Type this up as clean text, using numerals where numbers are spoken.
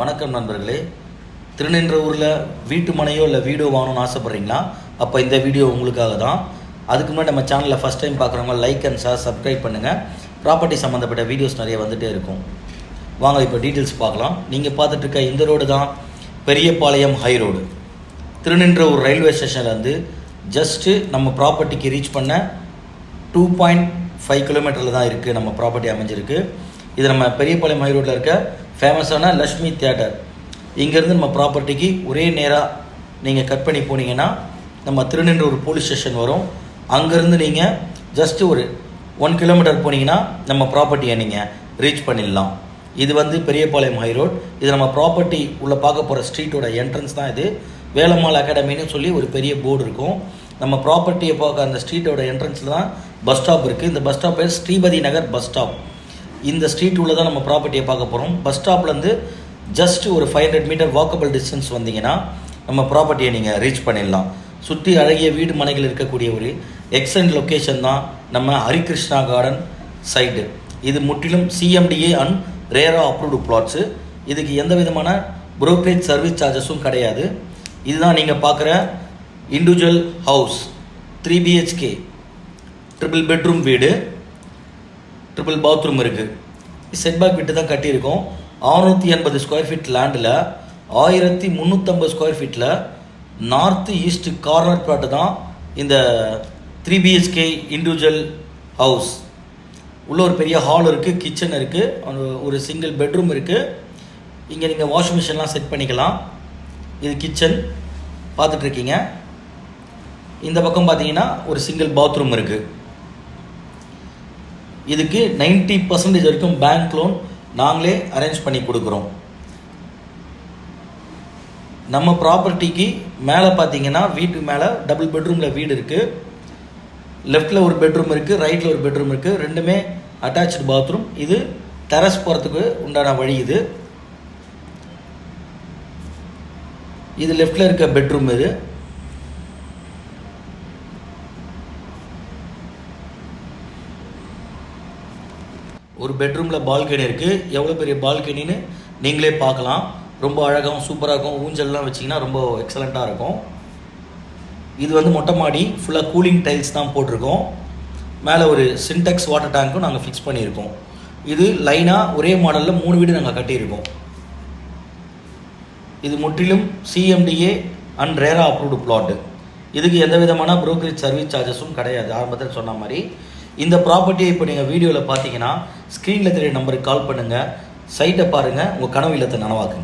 வணக்கம் நண்பர்களே. திருநின்றவூரில் வீட்டு மனையோ இல்லை வீடியோ வாங்கணும்னு ஆசைப்பட்றீங்களா? அப்போ இந்த வீடியோ உங்களுக்காக தான். அதுக்கு முன்னாடி நம்ம சேனலில் ஃபஸ்ட் டைம் பார்க்குறவங்க லைக் அண்ட் ஷேர் சப்ஸ்கிரைப் பண்ணுங்கள். ப்ராப்பர்ட்டி சம்மந்தப்பட்ட வீடியோஸ் நிறைய வந்துகிட்டே இருக்கும். வாங்க இப்போ டீட்டெயில்ஸ் பார்க்கலாம். நீங்கள் பார்த்துட்டு இருக்க இந்த ரோடு தான் Periyapalayam high road. Thirunindravur railway ஸ்டேஷன்லேருந்து ஜஸ்ட்டு நம்ம ப்ராப்பர்ட்டிக்கு ரீச் பண்ண 2.5 கிலோமீட்டரில் தான் இருக்குது நம்ம ப்ராப்பர்ட்டி அமைஞ்சிருக்கு. இது நம்ம பெரியபாளையம் ஹை ரோட்டில் இருக்க ஃபேமஸான லக்ஷ்மி தியேட்டர். இங்கேருந்து நம்ம ப்ராப்பர்ட்டிக்கு ஒரே நேராக நீங்கள் கட் பண்ணி போனீங்கன்னா நம்ம திருநின்றவூர் போலீஸ் ஸ்டேஷன் வரும். அங்கேருந்து நீங்கள் ஜஸ்ட்டு ஒரு 1 கிலோமீட்டர் போனீங்கன்னா நம்ம ப்ராப்பர்ட்டியை நீங்கள் ரீச் பண்ணிடலாம். இது வந்து பெரியபாளையம் ஹை ரோட். இது நம்ம ப்ராப்பர்ட்டி உள்ளே பார்க்க போகிற ஸ்ட்ரீட்டோட என்ட்ரன்ஸ் தான். இது வேலம்மாள் அகாடமின்னு சொல்லி ஒரு பெரிய போர்டு இருக்கும். நம்ம ப்ராப்பர்ட்டியை பார்க்க அந்த ஸ்ட்ரீட்டோட என்ட்ரன்ஸில் தான் பஸ் ஸ்டாப் இருக்குது. இந்த பஸ் ஸ்டாப் பேர் ஸ்ரீபதி நகர் பஸ் ஸ்டாப். இந்த ஸ்ட்ரீட் உள்ள தான் நம்ம ப்ராப்பர்ட்டியை பார்க்க போகிறோம். பஸ் ஸ்டாப்லேருந்து ஜஸ்ட் ஒரு 500 மீட்டர் வாக்கபிள் டிஸ்டன்ஸ் வந்தீங்கன்னா நம்ம ப்ராப்பர்ட்டியை நீங்கள் ரீச் பண்ணிடலாம். சுற்றி அழகிய வீடு மனைகள் இருக்கக்கூடிய ஒரு எக்ஸலண்ட் லொக்கேஷன் தான் நம்ம ஹரிகிருஷ்ணா கார்டன் சைடு. இது முற்றிலும் CMDA and RERA approved plots. இதுக்கு எந்த விதமான புரோக்கரேஜ் சர்வீஸ் சார்ஜஸும் கிடையாது. இதுதான் நீங்கள் பார்க்குற individual house. 3 BHK triple bedroom வீடு, ட்ரிபிள் பாத்ரூம் இருக்குது. செட்பேக் விட்டு தான் கட்டியிருக்கோம். 680 ஸ்கொயர் ஃபீட் லேண்டில் 1350 ஸ்கொயர் ஃபீட்டில் நார்த்து ஈஸ்ட் கார்னர் பிளாட்டு தான் இந்த 3 BHK இண்டிவிஜுவல் ஹவுஸ். உள்ள ஒரு பெரிய ஹால் இருக்குது, கிச்சன் இருக்குது, ஒரு சிங்கிள் பெட்ரூம் இருக்குது. இங்கே நீங்கள் வாஷிங் மிஷின்லாம் செட் பண்ணிக்கலாம். இது கிச்சன் பார்த்துட்ருக்கீங்க. இந்த பக்கம் பார்த்தீங்கன்னா ஒரு சிங்கிள் பாத்ரூம் இருக்குது. இதுக்கு 90% வரைக்கும் பேங்க் லோன் நாங்களே அரேஞ்ச் பண்ணி கொடுக்குறோம். நம்ம ப்ராப்பர்ட்டிக்கு மேலே பார்த்தீங்கன்னா வீட்டுக்கு மேலே டபுள் பெட்ரூமில் வீடு இருக்குது. லெஃப்டில் ஒரு பெட்ரூம் இருக்குது, ரைட்டில் ஒரு பெட்ரூம் இருக்குது. ரெண்டுமே அட்டாச்சு பாத்ரூம். இது டெரஸ் போகிறதுக்கு உண்டான வழி. இது லெஃப்டில் இருக்க பெட்ரூம். இது ஒரு பெட்ரூமில் பால்கனி இருக்குது. எவ்வளோ பெரிய பால்கனின்னு நீங்களே பார்க்கலாம். ரொம்ப அழகாகவும் சூப்பராக இருக்கும். ஊஞ்சல்லாம் வச்சிங்கன்னா ரொம்ப எக்ஸலண்ட்டாக இருக்கும். இது வந்து மொட்டை மாடி, ஃபுல்லாக கூலிங் டைல்ஸ் தான் போட்டிருக்கோம். மேலே ஒரு சின்டெக்ஸ் வாட்டர் டேங்க்கும் நாங்கள் ஃபிக்ஸ் பண்ணியிருக்கோம். இது லைனாக ஒரே மாடலில் 3 வீடு நாங்கள் கட்டியிருக்கோம். இது முற்றிலும் CMDA and RERA approved plot. இதுக்கு எந்த விதமான புரோக்கரேஜ் சர்வீஸ் சார்ஜஸும் கிடையாது. ஆரம்பத்தில் சொன்ன மாதிரி இந்த ப்ராப்பர்ட்டியை இப்போ நீங்கள் வீடியோவில் பார்த்தீங்கன்னா ஸ்க்ரீனில் தெரிய நம்பருக்கு கால் பண்ணுங்கள். சைட்டை பாருங்கள், உங்கள் கனவு இல்லத்தை நனவாக்குங்க.